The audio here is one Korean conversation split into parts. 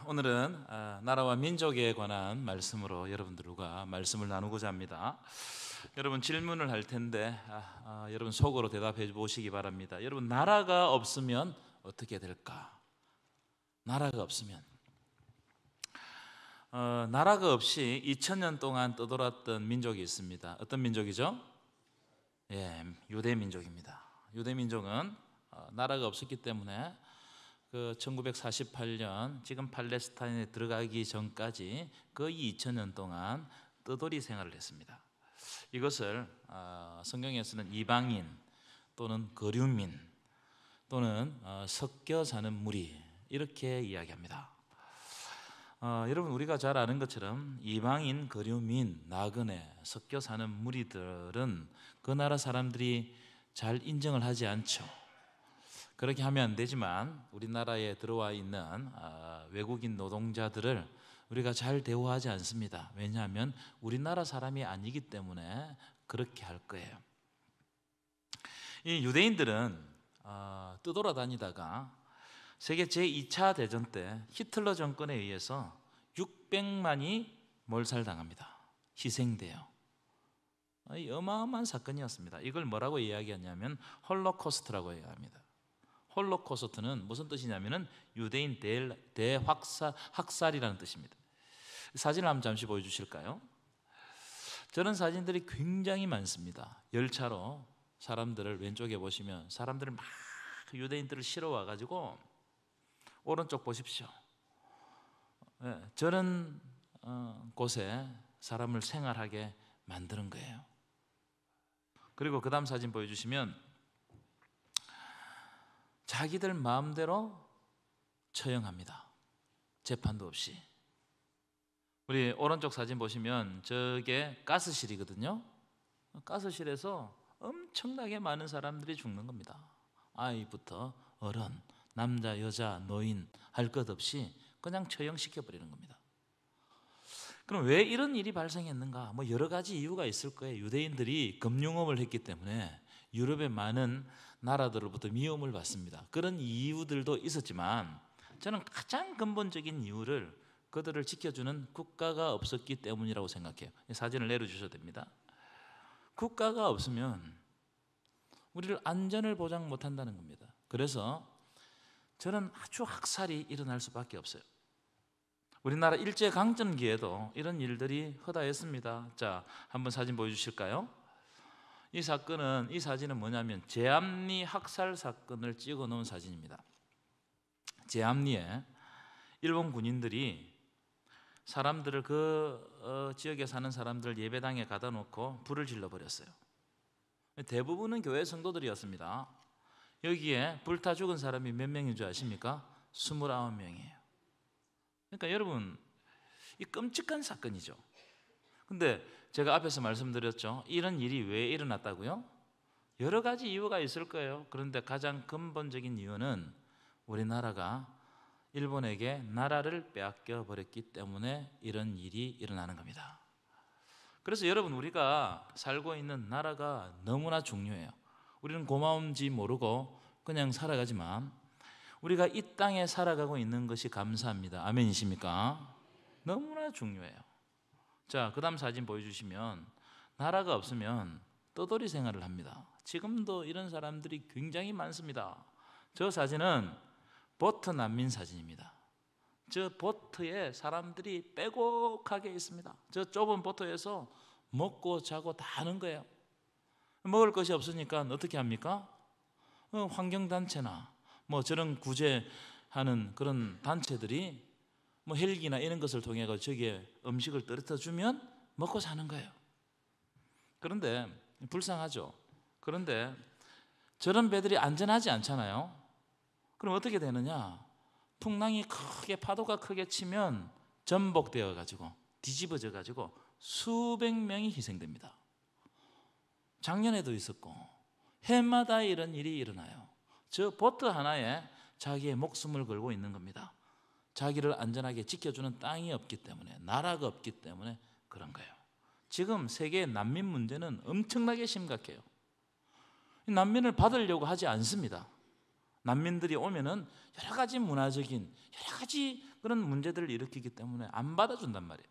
오늘은 나라와 민족에 관한 말씀으로 여러분들과 말씀을 나누고자 합니다. 여러분 질문을 할 텐데 여러분 속으로 대답해 보시기 바랍니다. 여러분, 나라가 없으면 어떻게 될까? 나라가 없으면 나라가 없이 2000년 동안 떠돌았던 민족이 있습니다. 어떤 민족이죠? 유대 민족입니다. 유대 민족은 나라가 없었기 때문에 1948년 지금 팔레스타인에 들어가기 전까지 거의 2000년 동안 떠돌이 생활을 했습니다. 이것을 성경에서는 이방인 또는 거류민 또는 섞여 사는 무리 이렇게 이야기합니다. 여러분, 우리가 잘 아는 것처럼 이방인, 거류민, 나그네, 섞여 사는 무리들은 그 나라 사람들이 잘 인정을 하지 않죠. 그렇게 하면 안 되지만 우리나라에 들어와 있는 외국인 노동자들을 우리가 잘 대우하지 않습니다. 왜냐하면 우리나라 사람이 아니기 때문에 그렇게 할 거예요. 이 유대인들은 떠돌아다니다가 세계 제2차 대전 때 히틀러 정권에 의해서 600만이 몰살당합니다. 희생돼요. 어마어마한 사건이었습니다. 이걸 뭐라고 이야기하냐면 홀로코스트라고 이야기합니다. 홀로코스트는 무슨 뜻이냐면은 유대인 대학살이라는 뜻입니다. 사진을 한번 잠시 보여주실까요? 저런 사진들이 굉장히 많습니다. 열차로 사람들을 왼쪽에 보시면 사람들을 막 유대인들을 실어 와가지고 오른쪽 보십시오. 저런 곳에 사람을 생활하게 만드는 거예요. 그리고 그 다음 사진 보여주시면 자기들 마음대로 처형합니다. 재판도 없이. 우리 오른쪽 사진 보시면 저게 가스실이거든요. 가스실에서 엄청나게 많은 사람들이 죽는 겁니다. 아이부터 어른, 남자, 여자, 노인 할 것 없이 그냥 처형시켜버리는 겁니다. 그럼 왜 이런 일이 발생했는가? 여러 가지 이유가 있을 거예요. 유대인들이 금융업을 했기 때문에 유럽의 많은 나라들로부터 미움을 받습니다. 그런 이유들도 있었지만 저는 가장 근본적인 이유를 그들을 지켜주는 국가가 없었기 때문이라고 생각해요. 사진을 내려주셔도 됩니다. 국가가 없으면 우리를 안전을 보장 못한다는 겁니다. 그래서 저는 아주 학살이 일어날 수밖에 없어요. 우리나라 일제강점기에도 이런 일들이 허다했습니다. 자, 한번 사진 보여주실까요? 이 사진은 뭐냐면 제암리 학살 사건을 찍어 놓은 사진입니다. 제암리에 일본 군인들이 사람들을 그 지역에 사는 사람들 예배당에 가다 놓고 불을 질러 버렸어요. 대부분은 교회 성도들이었습니다. 여기에 불타 죽은 사람이 몇 명인 줄 아십니까? 29명이에요. 그러니까 여러분, 이 끔찍한 사건이죠. 근데 제가 앞에서 말씀드렸죠. 이런 일이 왜 일어났다고요? 여러 가지 이유가 있을 거예요. 그런데 가장 근본적인 이유는 우리나라가 일본에게 나라를 빼앗겨 버렸기 때문에 이런 일이 일어나는 겁니다. 그래서 여러분, 우리가 살고 있는 나라가 너무나 중요해요. 우리는 고마운지 모르고 그냥 살아가지만 우리가 이 땅에 살아가고 있는 것이 감사합니다. 아멘이십니까? 너무나 중요해요. 자, 그 다음 사진 보여주시면 나라가 없으면 떠돌이 생활을 합니다. 지금도 이런 사람들이 굉장히 많습니다. 저 사진은 보트 난민 사진입니다. 저 보트에 사람들이 빼곡하게 있습니다. 저 좁은 보트에서 먹고 자고 다 하는 거예요. 먹을 것이 없으니까 어떻게 합니까? 환경단체나 저런 구제하는 그런 단체들이 헬기나 이런 것을 통해 저기에 음식을 떨어뜨려 주면 먹고 사는 거예요. 그런데 불쌍하죠. 그런데 저런 배들이 안전하지 않잖아요. 그럼 어떻게 되느냐? 풍랑이 크게 파도가 크게 치면 전복되어 가지고 뒤집어져 가지고 수백 명이 희생됩니다. 작년에도 있었고 해마다 이런 일이 일어나요. 저 보트 하나에 자기의 목숨을 걸고 있는 겁니다. 자기를 안전하게 지켜주는 땅이 없기 때문에, 나라가 없기 때문에 그런 거예요. 지금 세계의 난민 문제는 엄청나게 심각해요. 난민을 받으려고 하지 않습니다. 난민들이 오면은 여러 가지 문화적인, 여러 가지 그런 문제들을 일으키기 때문에 안 받아준단 말이에요.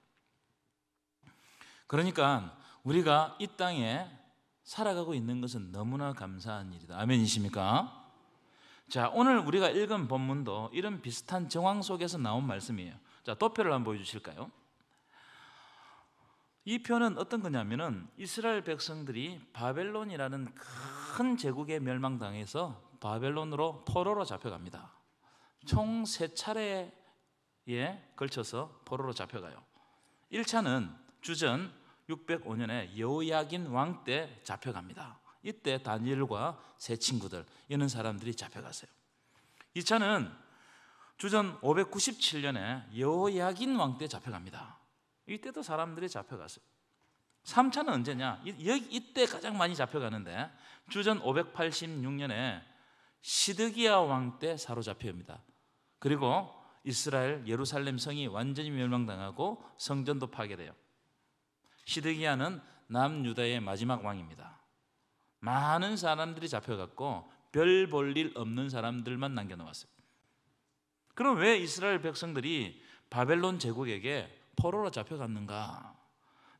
그러니까 우리가 이 땅에 살아가고 있는 것은 너무나 감사한 일이다. 아멘이십니까? 자, 오늘 우리가 읽은 본문도 이런 비슷한 정황 속에서 나온 말씀이에요. 자, 도표를 한번 보여주실까요? 이 표는 어떤 거냐면은 이스라엘 백성들이 바벨론이라는 큰 제국에 멸망당해서 바벨론으로 포로로 잡혀갑니다. 총 3차례에 걸쳐서 포로로 잡혀가요. 1차는 주전 605년에 여호야긴 왕 때 잡혀갑니다. 이때 다니엘과 세 친구들 이런 사람들이 잡혀갔어요. 2차는 주전 597년에 여호야긴 왕 때 잡혀갑니다. 이때도 사람들이 잡혀갔어요. 3차는 언제냐? 이때 가장 많이 잡혀가는데 주전 586년에 시드기야 왕 때 사로잡힙니다. 그리고 이스라엘 예루살렘 성이 완전히 멸망당하고 성전도 파괴돼요. 시드기야는 남유다의 마지막 왕입니다. 많은 사람들이 잡혀갔고 별 볼 일 없는 사람들만 남겨놓았어요. 그럼 왜 이스라엘 백성들이 바벨론 제국에게 포로로 잡혀갔는가?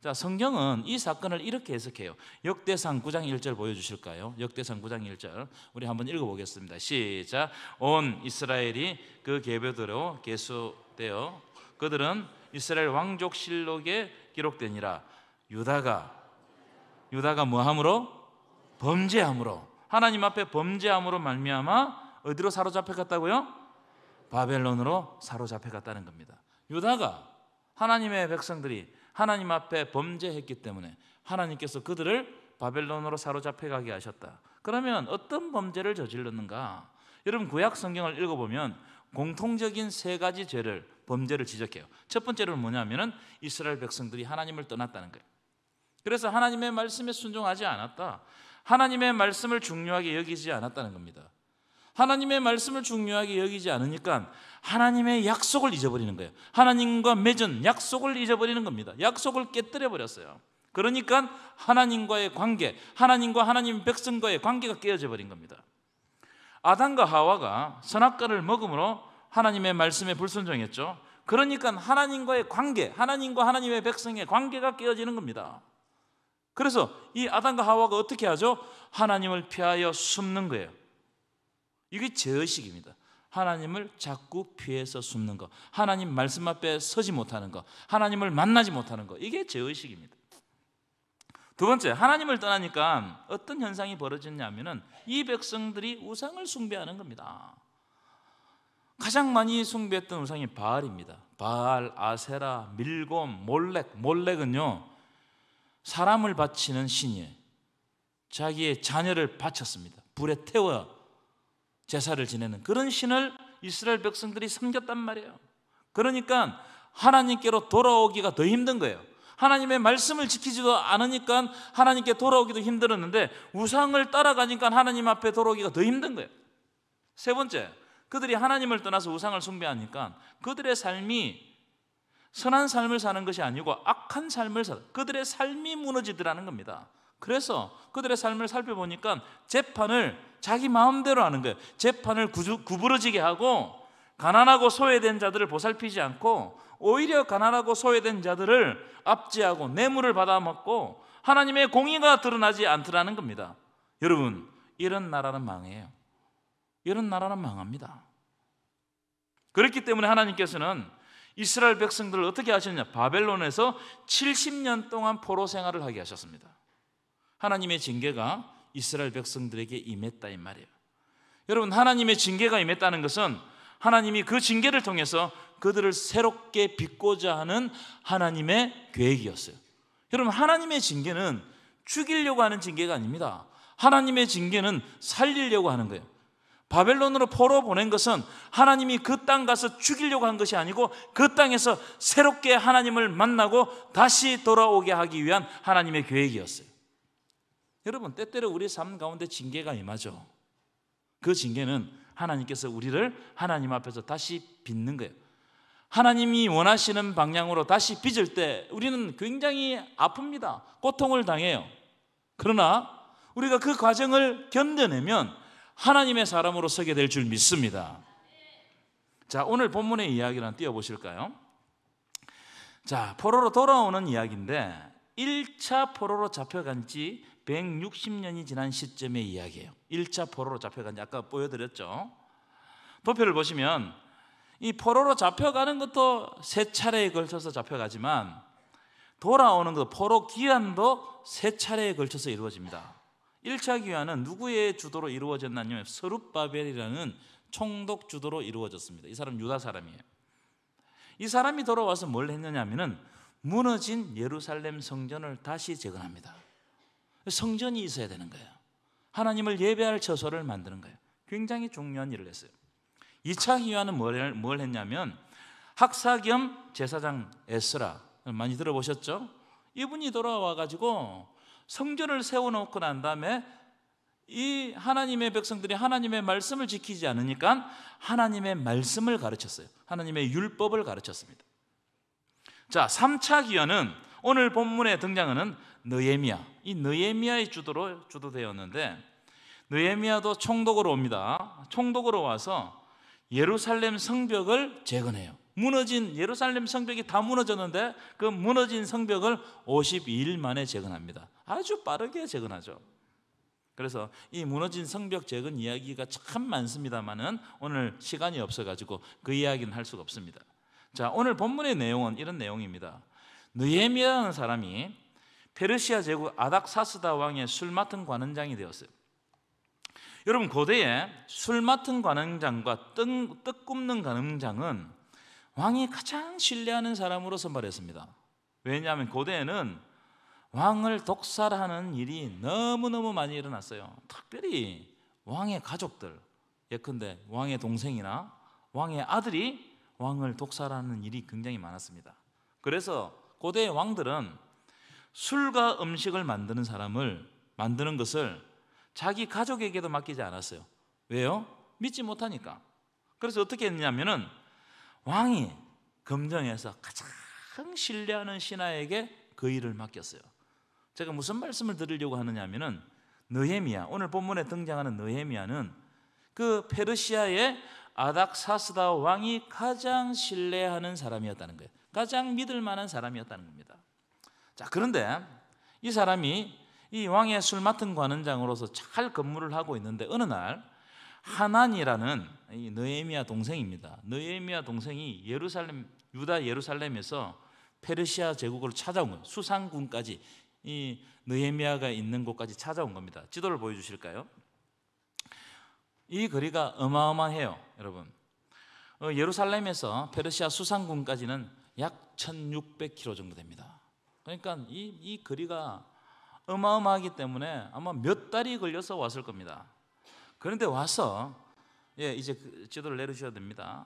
자, 성경은 이 사건을 이렇게 해석해요. 역대상 9장 1절 보여주실까요? 역대상 9장 1절 우리 한번 읽어보겠습니다. 시작. 온 이스라엘이 그 계보대로 계수되어 그들은 이스라엘 왕족실록에 기록되니라. 유다가 뭐함으로? 범죄함으로. 하나님 앞에 범죄함으로 말미암아 어디로 사로잡혀갔다고요? 바벨론으로 사로잡혀갔다는 겁니다. 유다가 하나님의 백성들이 하나님 앞에 범죄했기 때문에 하나님께서 그들을 바벨론으로 사로잡혀가게 하셨다. 그러면 어떤 범죄를 저질렀는가? 여러분 구약 성경을 읽어보면 공통적인 3가지 범죄를 지적해요. 첫 번째는 뭐냐면은 이스라엘 백성들이 하나님을 떠났다는 거예요. 그래서 하나님의 말씀에 순종하지 않았다. 하나님의 말씀을 중요하게 여기지 않았다는 겁니다. 하나님의 말씀을 중요하게 여기지 않으니까 하나님의 약속을 잊어버리는 거예요. 하나님과 맺은 약속을 잊어버리는 겁니다. 약속을 깨뜨려 버렸어요. 그러니까 하나님과의 관계, 하나님과 하나님 백성과의 관계가 깨어져 버린 겁니다. 아담과 하와가 선악과를 먹음으로 하나님의 말씀에 불순종했죠. 그러니까 하나님과의 관계, 하나님과 하나님의 백성의 관계가 깨어지는 겁니다. 그래서 이 아담과 하와가 어떻게 하죠? 하나님을 피하여 숨는 거예요. 이게 죄의식입니다. 하나님을 자꾸 피해서 숨는 것, 하나님 말씀 앞에 서지 못하는 것, 하나님을 만나지 못하는 것, 이게 죄의식입니다. 두 번째, 하나님을 떠나니까 어떤 현상이 벌어졌냐면은 이 백성들이 우상을 숭배하는 겁니다. 가장 많이 숭배했던 우상이 바알입니다. 바알, 아세라, 밀곰, 몰렉은요 사람을 바치는 신이에요. 자기의 자녀를 바쳤습니다. 불에 태워 제사를 지내는 그런 신을 이스라엘 백성들이 섬겼단 말이에요. 그러니까 하나님께로 돌아오기가 더 힘든 거예요. 하나님의 말씀을 지키지도 않으니까 하나님께 돌아오기도 힘들었는데 우상을 따라가니까 하나님 앞에 돌아오기가 더 힘든 거예요. 세 번째, 그들이 하나님을 떠나서 우상을 숭배하니까 그들의 삶이 선한 삶을 사는 것이 아니고 악한 삶을 살아, 그들의 삶이 무너지더라는 겁니다. 그래서 그들의 삶을 살펴보니까 재판을 자기 마음대로 하는 거예요. 재판을 구부러지게 하고 가난하고 소외된 자들을 보살피지 않고 오히려 가난하고 소외된 자들을 압제하고 뇌물을 받아먹고 하나님의 공의가 드러나지 않더라는 겁니다. 여러분, 이런 나라는 망해요. 이런 나라는 망합니다. 그렇기 때문에 하나님께서는 이스라엘 백성들을 어떻게 하셨냐? 바벨론에서 70년 동안 포로 생활을 하게 하셨습니다. 하나님의 징계가 이스라엘 백성들에게 임했다 이 말이에요. 여러분, 하나님의 징계가 임했다는 것은 하나님이 그 징계를 통해서 그들을 새롭게 빚고자 하는 하나님의 계획이었어요. 여러분, 하나님의 징계는 죽이려고 하는 징계가 아닙니다. 하나님의 징계는 살리려고 하는 거예요. 바벨론으로 포로 보낸 것은 하나님이 그 땅 가서 죽이려고 한 것이 아니고 그 땅에서 새롭게 하나님을 만나고 다시 돌아오게 하기 위한 하나님의 계획이었어요. 여러분, 때때로 우리 삶 가운데 징계가 임하죠. 그 징계는 하나님께서 우리를 하나님 앞에서 다시 빚는 거예요. 하나님이 원하시는 방향으로 다시 빚을 때 우리는 굉장히 아픕니다. 고통을 당해요. 그러나 우리가 그 과정을 견뎌내면 하나님의 사람으로 서게 될 줄 믿습니다. 자, 오늘 본문의 이야기를 한번 띄워보실까요? 자, 포로로 돌아오는 이야기인데 1차 포로로 잡혀간 지 160년이 지난 시점의 이야기예요. 1차 포로로 잡혀간 지 아까 보여드렸죠. 도표를 보시면 이 포로로 잡혀가는 것도 3차례에 걸쳐서 잡혀가지만 돌아오는 것, 포로 귀환도 3차례에 걸쳐서 이루어집니다. 1차 귀환은 누구의 주도로 이루어졌냐면 스룹바벨이라는 총독 주도로 이루어졌습니다. 이 사람 유다 사람이에요. 이 사람이 돌아와서 뭘 했느냐면은 무너진 예루살렘 성전을 다시 재건합니다. 성전이 있어야 되는 거예요. 하나님을 예배할 처소를 만드는 거예요. 굉장히 중요한 일을 했어요. 2차 귀환은 뭘 했냐면 학사 겸 제사장 에스라, 많이 들어보셨죠? 이분이 돌아와 가지고 성전을 세워놓고 난 다음에 이 하나님의 백성들이 하나님의 말씀을 지키지 않으니까 하나님의 말씀을 가르쳤어요. 하나님의 율법을 가르쳤습니다. 자, 3차 기원은 오늘 본문에 등장하는 느헤미야, 이 느헤미야의 주도되었는데 느헤미야도 총독으로 옵니다. 총독으로 와서 예루살렘 성벽을 재건해요. 무너진 예루살렘 성벽이 다 무너졌는데 그 무너진 성벽을 52일 만에 재건합니다. 아주 빠르게 재건하죠. 그래서 이 무너진 성벽 재건 이야기가 참 많습니다만은 오늘 시간이 없어가지고 그 이야기는 할 수가 없습니다. 자, 오늘 본문의 내용은 이런 내용입니다. 느헤미야라는 사람이 페르시아 제국 아닥사스다 왕의 술 맡은 관원장이 되었어요. 여러분, 고대에 술 맡은 관원장과 떡 굽는 관원장은 왕이 가장 신뢰하는 사람으로 선발했습니다. 왜냐하면 고대에는 왕을 독살하는 일이 너무너무 많이 일어났어요. 특별히 왕의 가족들, 예컨대 왕의 동생이나 왕의 아들이 왕을 독살하는 일이 굉장히 많았습니다. 그래서 고대의 왕들은 술과 음식을 만드는 것을 자기 가족에게도 맡기지 않았어요. 왜요? 믿지 못하니까. 그래서 어떻게 했냐면은 왕이 검정해서 가장 신뢰하는 신하에게 그 일을 맡겼어요. 제가 무슨 말씀을 드리려고 하느냐면은 느헤미야, 오늘 본문에 등장하는 느헤미야는 그 페르시아의 아닥사스다 왕이 가장 신뢰하는 사람이었다는 거예요. 가장 믿을 만한 사람이었다는 겁니다. 자, 그런데 이 사람이 이 왕의 술 맡은 관원장으로서 잘 근무를 하고 있는데 어느 날 하난이라는 이 느헤미야 동생입니다. 느헤미야 동생이 유다 예루살렘에서 페르시아 제국을 찾아온 거예요. 수상군까지, 이 느헤미야가 있는 곳까지 찾아온 겁니다. 지도를 보여주실까요? 이 거리가 어마어마해요, 여러분. 예루살렘에서 페르시아 수상군까지는 약 1600km 정도 됩니다. 그러니까 이 거리가 어마어마하기 때문에 아마 몇 달이 걸려서 왔을 겁니다. 그런데 와서 이제 지도를 내려주셔야 됩니다.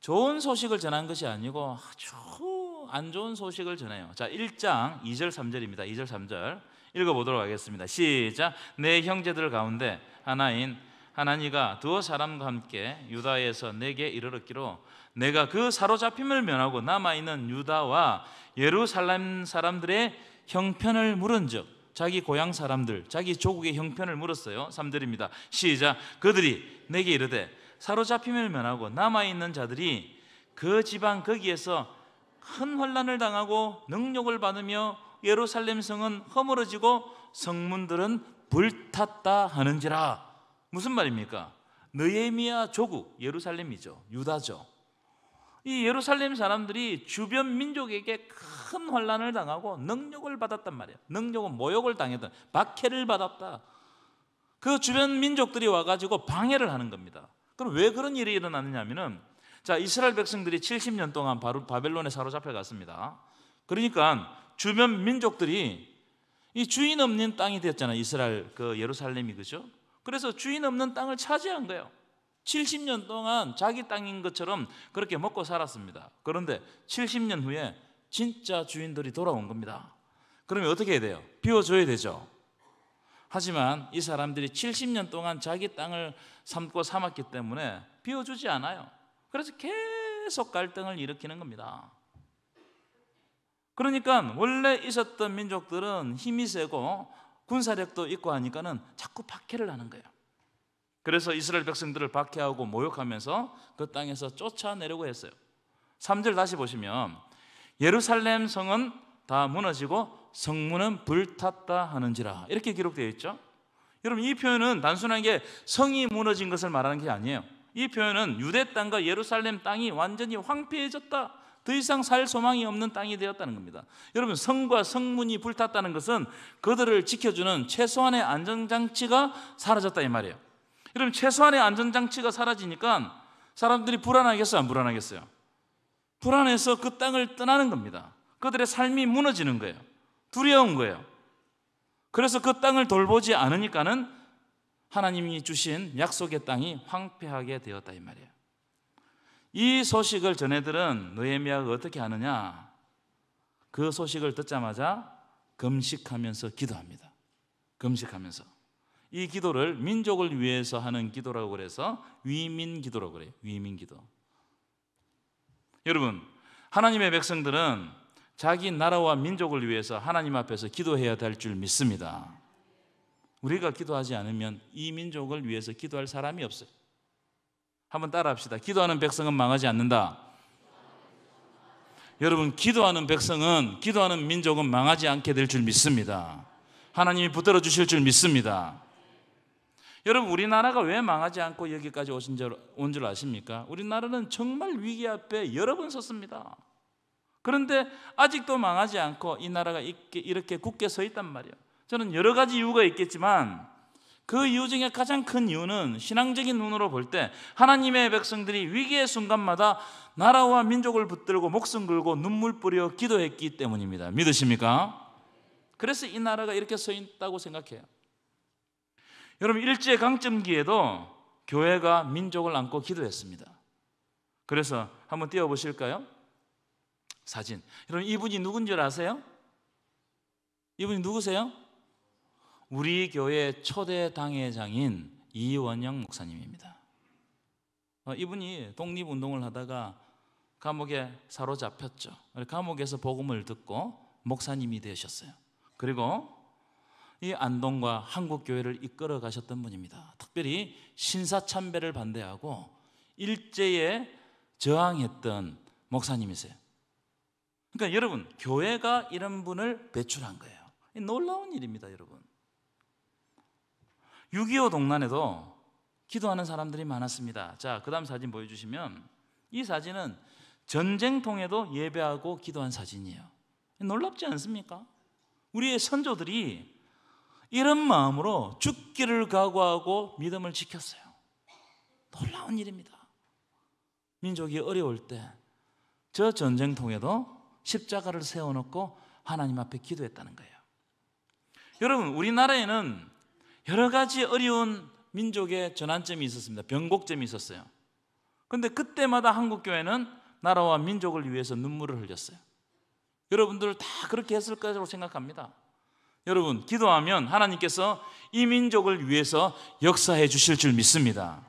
좋은 소식을 전한 것이 아니고 아주 안 좋은 소식을 전해요. 자, 1장 2절 3절입니다. 2절 3절 읽어보도록 하겠습니다. 시작. 내 형제들 가운데 하나인 하나니가 두어 사람과 함께 유다에서 내게 이르렀기로 내가 그 사로잡힘을 면하고 남아있는 유다와 예루살렘 사람들의 형편을 물은즉, 자기 고향 사람들, 자기 조국의 형편을 물었어요. 3절입니다. 시작. 그들이 내게 이르되 사로잡힘을 면하고 남아있는 자들이 그 지방 거기에서 큰 환난을 당하고 능욕을 받으며 예루살렘 성은 허물어지고 성문들은 불탔다 하는지라. 무슨 말입니까? 느헤미야 조국, 예루살렘이죠. 유다죠. 이 예루살렘 사람들이 주변 민족에게 큰 환난을 당하고 능욕을 받았단 말이에요. 능욕은 모욕을 당했다, 박해를 받았다. 그 주변 민족들이 와가지고 방해를 하는 겁니다. 그럼 왜 그런 일이 일어나느냐 하면은, 자, 이스라엘 백성들이 70년 동안 바로 바벨론에 사로잡혀 갔습니다. 그러니까 주변 민족들이 이 주인 없는 땅이 되었잖아요. 이스라엘 그 예루살렘이, 그죠? 그래서 주인 없는 땅을 차지한 거예요. 70년 동안 자기 땅인 것처럼 그렇게 먹고 살았습니다. 그런데 70년 후에 진짜 주인들이 돌아온 겁니다. 그러면 어떻게 해야 돼요? 비워줘야 되죠. 하지만 이 사람들이 70년 동안 자기 땅을 삼았기 때문에 비워주지 않아요. 그래서 계속 갈등을 일으키는 겁니다. 그러니까 원래 있었던 민족들은 힘이 세고 군사력도 있고 하니까는 자꾸 박해를 하는 거예요. 그래서 이스라엘 백성들을 박해하고 모욕하면서 그 땅에서 쫓아내려고 했어요. 3절 다시 보시면 예루살렘 성은 다 무너지고 성문은 불탔다 하는지라, 이렇게 기록되어 있죠. 여러분, 이 표현은 단순하게 성이 무너진 것을 말하는 게 아니에요. 이 표현은 유대 땅과 예루살렘 땅이 완전히 황폐해졌다, 더 이상 살 소망이 없는 땅이 되었다는 겁니다. 여러분, 성과 성문이 불탔다는 것은 그들을 지켜주는 최소한의 안전장치가 사라졌다 이 말이에요. 여러분, 최소한의 안전장치가 사라지니까 사람들이 불안하겠어요, 안 불안하겠어요? 불안해서 그 땅을 떠나는 겁니다. 그들의 삶이 무너지는 거예요. 두려운 거예요. 그래서 그 땅을 돌보지 않으니까는 하나님이 주신 약속의 땅이 황폐하게 되었다 이 말이에요. 이 소식을 전해들은 느헤미야가 어떻게 하느냐? 그 소식을 듣자마자 금식하면서 기도합니다. 금식하면서. 이 기도를 민족을 위해서 하는 기도라고 그래서 위민기도라고 그래요. 위민기도. 여러분, 하나님의 백성들은 자기 나라와 민족을 위해서 하나님 앞에서 기도해야 될 줄 믿습니다. 우리가 기도하지 않으면 이 민족을 위해서 기도할 사람이 없어요. 한번 따라합시다. 기도하는 백성은 망하지 않는다. 여러분, 기도하는 백성은, 기도하는 민족은 망하지 않게 될 줄 믿습니다. 하나님이 붙들어 주실 줄 믿습니다. 여러분, 우리나라가 왜 망하지 않고 여기까지 온 줄 아십니까? 우리나라는 정말 위기 앞에 여러 번 섰습니다. 그런데 아직도 망하지 않고 이 나라가 이렇게 굳게 서 있단 말이에요. 저는 여러 가지 이유가 있겠지만 그 이유 중에 가장 큰 이유는 신앙적인 눈으로 볼 때 하나님의 백성들이 위기의 순간마다 나라와 민족을 붙들고 목숨 걸고 눈물 뿌려 기도했기 때문입니다. 믿으십니까? 그래서 이 나라가 이렇게 서 있다고 생각해요. 여러분, 일제강점기에도 교회가 민족을 안고 기도했습니다. 그래서 한번 띄워보실까요? 사진. 여러분, 이분이 누군지 아세요? 이분이 누구세요? 우리 교회 초대 당회장인 이원영 목사님입니다. 이분이 독립운동을 하다가 감옥에 사로잡혔죠. 감옥에서 복음을 듣고 목사님이 되셨어요. 그리고 이 안동과 한국교회를 이끌어 가셨던 분입니다. 특별히 신사참배를 반대하고 일제에 저항했던 목사님이세요. 그러니까 여러분, 교회가 이런 분을 배출한 거예요. 놀라운 일입니다, 여러분. 6.25 동란에도 기도하는 사람들이 많았습니다. 자, 그 다음 사진 보여주시면 이 사진은 전쟁통에도 예배하고 기도한 사진이에요. 놀랍지 않습니까? 우리의 선조들이 이런 마음으로 죽기를 각오하고 믿음을 지켰어요. 놀라운 일입니다. 민족이 어려울 때 저 전쟁통에도 십자가를 세워놓고 하나님 앞에 기도했다는 거예요. 여러분, 우리나라에는 여러 가지 어려운 민족의 전환점이 있었습니다. 변곡점이 있었어요. 그런데 그때마다 한국교회는 나라와 민족을 위해서 눈물을 흘렸어요. 여러분들 다 그렇게 했을 거라고 생각합니다. 여러분, 기도하면 하나님께서 이 민족을 위해서 역사해 주실 줄 믿습니다.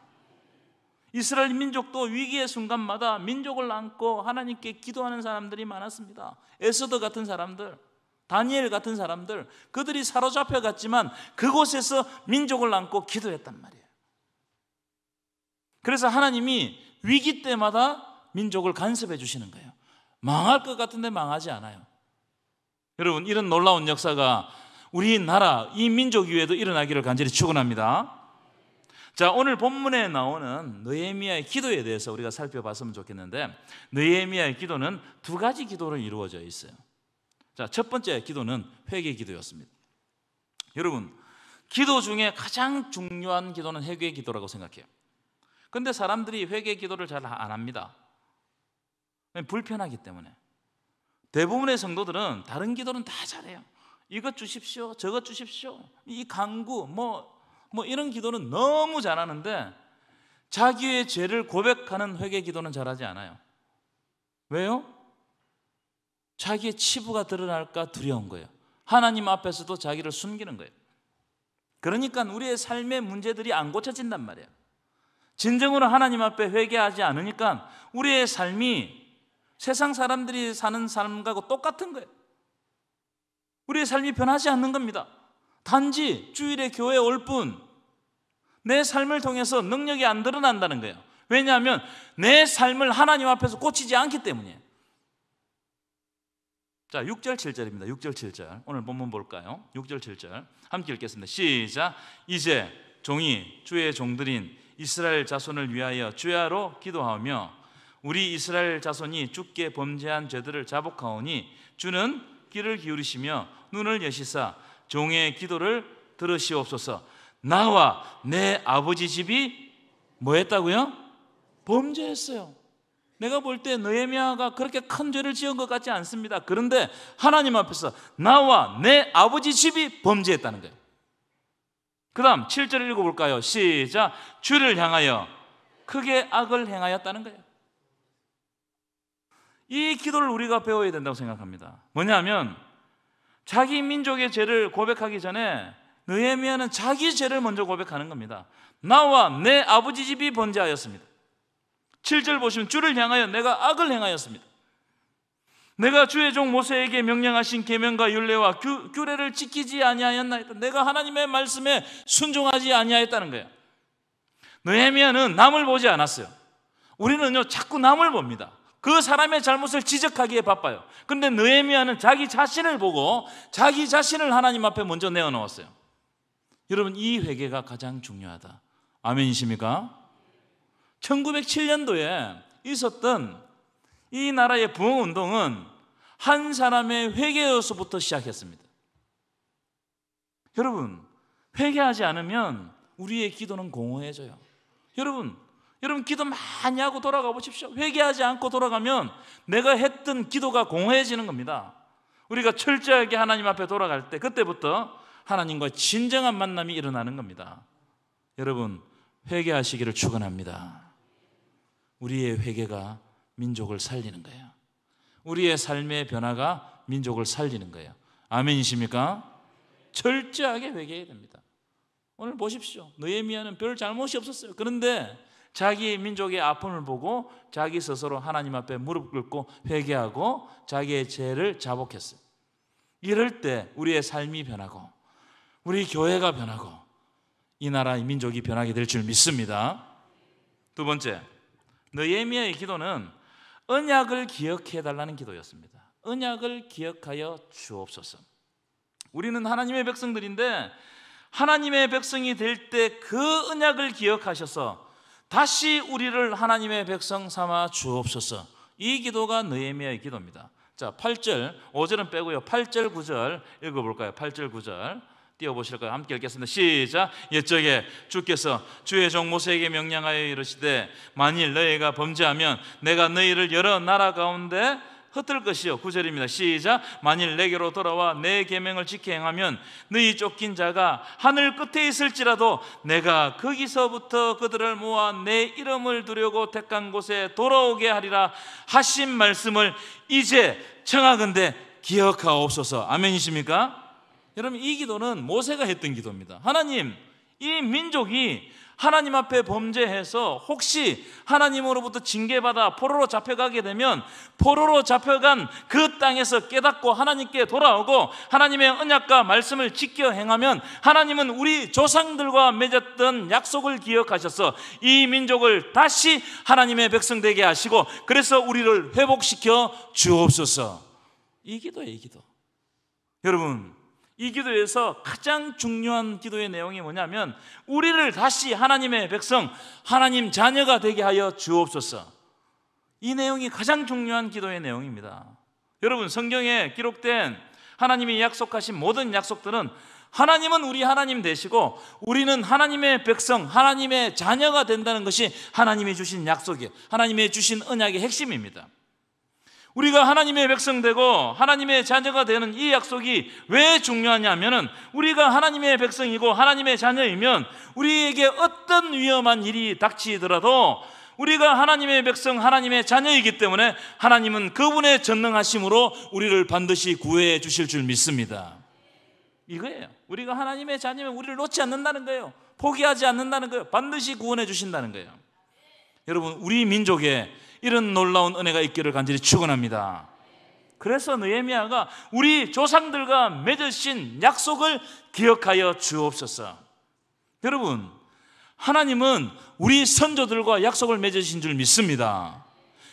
이스라엘 민족도 위기의 순간마다 민족을 안고 하나님께 기도하는 사람들이 많았습니다. 에스더 같은 사람들, 다니엘 같은 사람들, 그들이 사로잡혀 갔지만 그곳에서 민족을 안고 기도했단 말이에요. 그래서 하나님이 위기 때마다 민족을 간섭해 주시는 거예요. 망할 것 같은데 망하지 않아요. 여러분, 이런 놀라운 역사가 우리나라 이 민족 위에도 일어나기를 간절히 축원합니다. 자, 오늘 본문에 나오는 느헤미야의 기도에 대해서 우리가 살펴봤으면 좋겠는데, 느헤미야의 기도는 두 가지 기도로 이루어져 있어요. 자, 첫 번째 기도는 회개 기도였습니다. 여러분, 기도 중에 가장 중요한 기도는 회개 기도라고 생각해요. 그런데 사람들이 회개 기도를 잘 안 합니다. 불편하기 때문에. 대부분의 성도들은 다른 기도는 다 잘해요. 이것 주십시오, 저것 주십시오, 이 간구 뭐 이런 기도는 너무 잘하는데 자기의 죄를 고백하는 회개 기도는 잘하지 않아요. 왜요? 자기의 치부가 드러날까 두려운 거예요. 하나님 앞에서도 자기를 숨기는 거예요. 그러니까 우리의 삶의 문제들이 안 고쳐진단 말이에요. 진정으로 하나님 앞에 회개하지 않으니까 우리의 삶이 세상 사람들이 사는 삶하고 똑같은 거예요. 우리의 삶이 변하지 않는 겁니다. 단지 주일에 교회에 올 뿐, 내 삶을 통해서 능력이 안 드러난다는 거예요. 왜냐하면 내 삶을 하나님 앞에서 고치지 않기 때문이에요. 자, 6절 7절입니다. 6절 7절 오늘 본문 볼까요? 6절 7절 함께 읽겠습니다. 시작. 이제 종이 주의 종들인 이스라엘 자손을 위하여 주야로 기도하며 우리 이스라엘 자손이 주께 범죄한 죄들을 자복하오니 주는 귀를 기울이시며 눈을 여시사 종의 기도를 들으시옵소서. 나와 내 아버지 집이 뭐 했다고요? 범죄했어요. 내가 볼 때 느헤미야가 그렇게 큰 죄를 지은 것 같지 않습니다. 그런데 하나님 앞에서 나와 내 아버지 집이 범죄했다는 거예요. 그 다음 7절 읽어볼까요? 시작. 주를 향하여 크게 악을 행하였다는 거예요. 이 기도를 우리가 배워야 된다고 생각합니다. 뭐냐면 자기 민족의 죄를 고백하기 전에 느헤미야는 자기 죄를 먼저 고백하는 겁니다. 나와 내 아버지 집이 범죄하였습니다. 7절 보시면 주를 향하여 내가 악을 행하였습니다. 내가 주의 종 모세에게 명령하신 계명과 율례와 규례를 지키지 아니하였나이다. 내가 하나님의 말씀에 순종하지 아니하였다는 거예요. 느헤미야는 남을 보지 않았어요. 우리는요 자꾸 남을 봅니다. 그 사람의 잘못을 지적하기에 바빠요. 그런데 느헤미야는 자기 자신을 보고 자기 자신을 하나님 앞에 먼저 내어놓았어요. 여러분, 이 회개가 가장 중요하다. 아멘이십니까? 1907년도에 있었던 이 나라의 부흥운동은 한 사람의 회개에서부터 시작했습니다. 여러분, 회개하지 않으면 우리의 기도는 공허해져요. 여러분 기도 많이 하고 돌아가 보십시오. 회개하지 않고 돌아가면 내가 했던 기도가 공허해지는 겁니다. 우리가 철저하게 하나님 앞에 돌아갈 때 그때부터 하나님과 진정한 만남이 일어나는 겁니다. 여러분, 회개하시기를 축원합니다. 우리의 회개가 민족을 살리는 거예요. 우리의 삶의 변화가 민족을 살리는 거예요. 아멘이십니까? 철저하게 회개해야 됩니다. 오늘 보십시오. 느헤미야는 별 잘못이 없었어요. 그런데 자기 민족의 아픔을 보고 자기 스스로 하나님 앞에 무릎 꿇고 회개하고 자기의 죄를 자복했어요. 이럴 때 우리의 삶이 변하고 우리 교회가 변하고 이 나라의 민족이 변하게 될 줄 믿습니다. 두 번째, 느헤미야의 기도는 언약을 기억해 달라는 기도였습니다. 언약을 기억하여 주옵소서. 우리는 하나님의 백성들인데 하나님의 백성이 될 때 그 언약을 기억하셔서 다시 우리를 하나님의 백성 삼아 주옵소서. 이 기도가 느헤미야의 기도입니다. 자, 8절, 5절은 빼고요. 8절, 9절 읽어볼까요? 8절, 9절 띄워보실까요? 함께 읽겠습니다. 시작. 옛적에 주께서 주의 종 모세에게 명령하여 이르시되 만일 너희가 범죄하면 내가 너희를 여러 나라 가운데 흩을 것이요. 9절입니다. 시작. 만일 내게로 돌아와 내 계명을 지켜 행하면 너희 쫓긴 자가 하늘 끝에 있을지라도 내가 거기서부터 그들을 모아 내 이름을 두려고 택한 곳에 돌아오게 하리라 하신 말씀을 이제 청하건대 기억하옵소서. 아멘이십니까? 여러분, 이 기도는 모세가 했던 기도입니다. 하나님, 이 민족이 하나님 앞에 범죄해서 혹시 하나님으로부터 징계받아 포로로 잡혀가게 되면 포로로 잡혀간 그 땅에서 깨닫고 하나님께 돌아오고 하나님의 언약과 말씀을 지켜 행하면 하나님은 우리 조상들과 맺었던 약속을 기억하셔서 이 민족을 다시 하나님의 백성 되게 하시고 그래서 우리를 회복시켜 주옵소서. 이 기도예요, 이 기도. 여러분, 이 기도에서 가장 중요한 기도의 내용이 뭐냐면 우리를 다시 하나님의 백성, 하나님 자녀가 되게 하여 주옵소서. 이 내용이 가장 중요한 기도의 내용입니다. 여러분, 성경에 기록된 하나님이 약속하신 모든 약속들은 하나님은 우리 하나님 되시고 우리는 하나님의 백성, 하나님의 자녀가 된다는 것이 하나님이 주신 약속이에요. 하나님이 주신 언약의 핵심입니다. 우리가 하나님의 백성 되고 하나님의 자녀가 되는 이 약속이 왜 중요하냐면은 우리가 하나님의 백성이고 하나님의 자녀이면 우리에게 어떤 위험한 일이 닥치더라도 우리가 하나님의 백성, 하나님의 자녀이기 때문에 하나님은 그분의 전능하심으로 우리를 반드시 구해 주실 줄 믿습니다. 이거예요. 우리가 하나님의 자녀면 우리를 놓지 않는다는 거예요. 포기하지 않는다는 거예요. 반드시 구원해 주신다는 거예요. 여러분, 우리 민족에 이런 놀라운 은혜가 있기를 간절히 축원합니다. 그래서 느헤미야가 우리 조상들과 맺으신 약속을 기억하여 주옵소서. 여러분, 하나님은 우리 선조들과 약속을 맺으신 줄 믿습니다.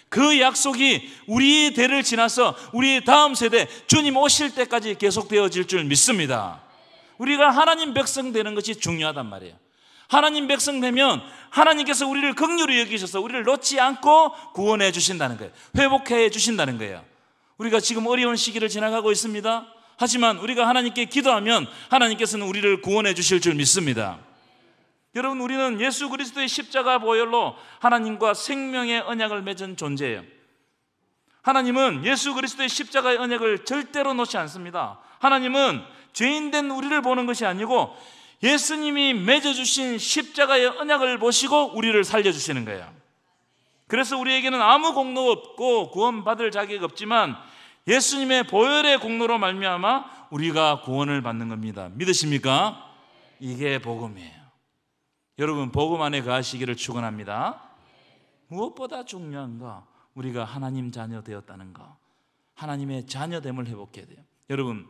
그 약속이 우리 대를 지나서 우리 다음 세대 주님 오실 때까지 계속되어질 줄 믿습니다. 우리가 하나님 백성 되는 것이 중요하단 말이에요. 하나님 백성 되면 하나님께서 우리를 긍휼히 여기셔서 우리를 놓지 않고 구원해 주신다는 거예요. 회복해 주신다는 거예요. 우리가 지금 어려운 시기를 지나가고 있습니다. 하지만 우리가 하나님께 기도하면 하나님께서는 우리를 구원해 주실 줄 믿습니다. 여러분, 우리는 예수 그리스도의 십자가 보혈로 하나님과 생명의 언약을 맺은 존재예요. 하나님은 예수 그리스도의 십자가의 언약을 절대로 놓지 않습니다. 하나님은 죄인된 우리를 보는 것이 아니고 예수님이 맺어주신 십자가의 언약을 보시고 우리를 살려주시는 거예요. 그래서 우리에게는 아무 공로 없고 구원받을 자격 없지만 예수님의 보혈의 공로로 말미암아 우리가 구원을 받는 겁니다. 믿으십니까? 이게 복음이에요. 여러분, 복음 안에 거하시기를 축원합니다. 무엇보다 중요한가? 우리가 하나님 자녀 되었다는 거, 하나님의 자녀됨을 회복해야 돼요. 여러분,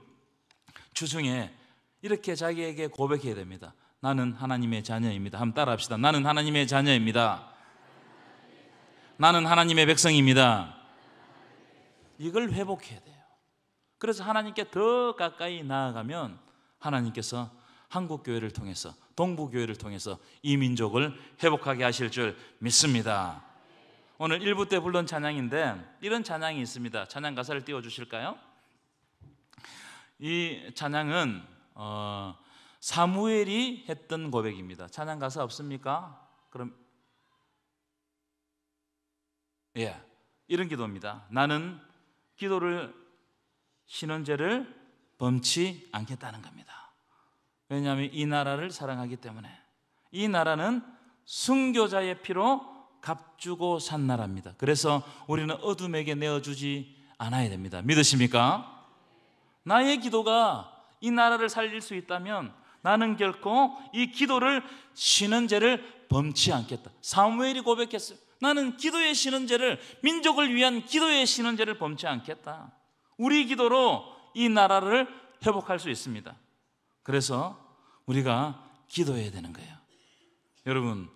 주중에 이렇게 자기에게 고백해야 됩니다. 나는 하나님의 자녀입니다. 한번 따라합시다. 나는 하나님의 자녀입니다. 나는 하나님의 백성입니다. 이걸 회복해야 돼요. 그래서 하나님께 더 가까이 나아가면 하나님께서 한국교회를 통해서, 동부교회를 통해서 이 민족을 회복하게 하실 줄 믿습니다. 오늘 1부 때 부른 찬양인데 이런 찬양이 있습니다. 찬양 가사를 띄워주실까요? 이 찬양은 사무엘이 했던 고백입니다. 찬양 가사 없습니까? 그럼 이런 기도입니다. 나는 기도를 쉬는 죄를 범치 않겠다는 겁니다. 왜냐하면 이 나라를 사랑하기 때문에. 이 나라는 순교자의 피로 값주고 산 나라입니다. 그래서 우리는 어둠에게 내어주지 않아야 됩니다. 믿으십니까? 나의 기도가 이 나라를 살릴 수 있다면 나는 결코 이 기도를 쉬는 죄를 범치 않겠다. 사무엘이 고백했어요. 나는 기도에 쉬는 죄를, 민족을 위한 기도에 쉬는 죄를 범치 않겠다. 우리 기도로 이 나라를 회복할 수 있습니다. 그래서 우리가 기도해야 되는 거예요. 여러분,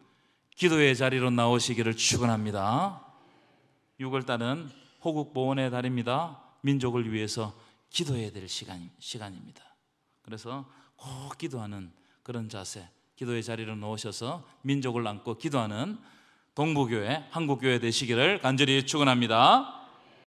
기도의 자리로 나오시기를 축원합니다. 6월달은 호국 보훈의 달입니다. 민족을 위해서 기도해야 될 시간입니다. 그래서 꼭 기도하는 그런 자세, 기도의 자리로 놓으셔서 민족을 안고 기도하는 동부교회, 한국교회 되시기를 간절히 축원합니다.